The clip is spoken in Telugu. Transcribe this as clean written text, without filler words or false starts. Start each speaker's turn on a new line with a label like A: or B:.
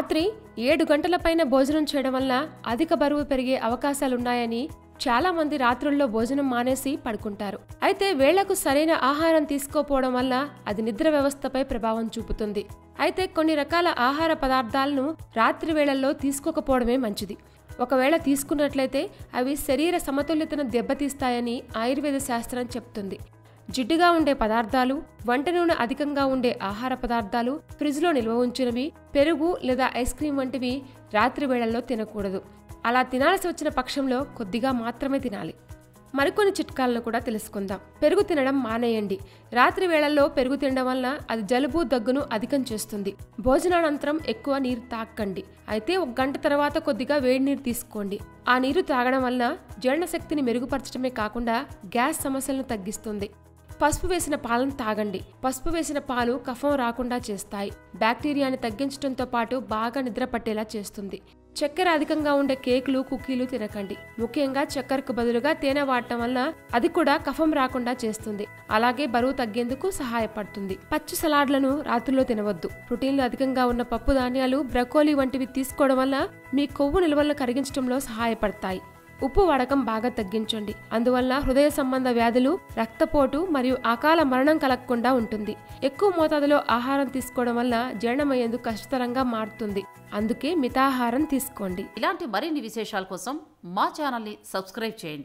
A: రాత్రి 7 గంటల పైన భోజనం చేయడం వల్ల అధిక బరువు పెరిగే అవకాశాలున్నాయని చాలా మంది రాత్రుల్లో భోజనం మానేసి పడుకుంటారు. అయితే వేళకు సరైన ఆహారం తీసుకోపోవడం వల్ల అది నిద్ర వ్యవస్థపై ప్రభావం చూపుతుంది. అయితే కొన్ని రకాల ఆహార పదార్థాలను రాత్రి వేళల్లో తీసుకోకపోవడమే మంచిది. ఒకవేళ తీసుకున్నట్లయితే అవి శరీర సమతుల్యతను దెబ్బతీస్తాయని ఆయుర్వేద శాస్త్రం చెప్తుంది. జిడ్డుగా ఉండే పదార్థాలు, వంట నూనె అధికంగా ఉండే ఆహార పదార్థాలు, ఫ్రిడ్జ్లో నిల్వ ఉంచినవి, పెరుగు లేదా ఐస్ క్రీం వంటివి రాత్రి వేళల్లో తినకూడదు. అలా తినాల్సి వచ్చిన పక్షంలో కొద్దిగా మాత్రమే తినాలి. మరికొన్ని చిట్కాలను కూడా తెలుసుకుందాం. పెరుగు తినడం మానేయండి. రాత్రి వేళల్లో పెరుగు తినడం వల్ల అది జలుబు, దగ్గును అధికం చేస్తుంది. భోజనానంతరం ఎక్కువ నీరు తాగకండి. అయితే 1 గంట తర్వాత కొద్దిగా వేడి నీరు తీసుకోండి. ఆ నీరు తాగడం వల్ల జీర్ణశక్తిని మెరుగుపరచడమే కాకుండా గ్యాస్ సమస్యలను తగ్గిస్తుంది. పసుపు వేసిన పాలను తాగండి. పసుపు వేసిన పాలు కఫం రాకుండా చేస్తాయి. బ్యాక్టీరియాని తగ్గించడంతో పాటు బాగా నిద్ర పట్టేలా చేస్తుంది. చక్కెర అధికంగా ఉండే కేకులు, కుకీలు తినకండి. ముఖ్యంగా చక్కెరకు బదులుగా తేనె వాడటం వల్ల అది కూడా కఫం రాకుండా చేస్తుంది. అలాగే బరువు తగ్గేందుకు సహాయపడుతుంది. పచ్చి సలాడ్లను రాత్రుల్లో తినవద్దు. ప్రోటీన్లు అధికంగా ఉన్న పప్పు ధాన్యాలు, బ్రకోలీ వంటివి తీసుకోవడం వల్ల మీ కొవ్వు నిల్వలను కరిగించడంలో సహాయపడతాయి. ఉప్పు వాడకం బాగా తగ్గించండి. అందువల్ల హృదయ సంబంధ వ్యాధులు, రక్తపోటు మరియు అకాల మరణం కలగకుండా ఉంటుంది. ఎక్కువ మోతాదులో ఆహారం తీసుకోవడం వల్ల జీర్ణమయ్యేందుకు కష్టతరంగా మారుతుంది. అందుకే మితాహారం తీసుకోండి.
B: ఇలాంటి మరిన్ని విశేషాల కోసం మా ఛానల్ని సబ్స్క్రైబ్ చేయండి.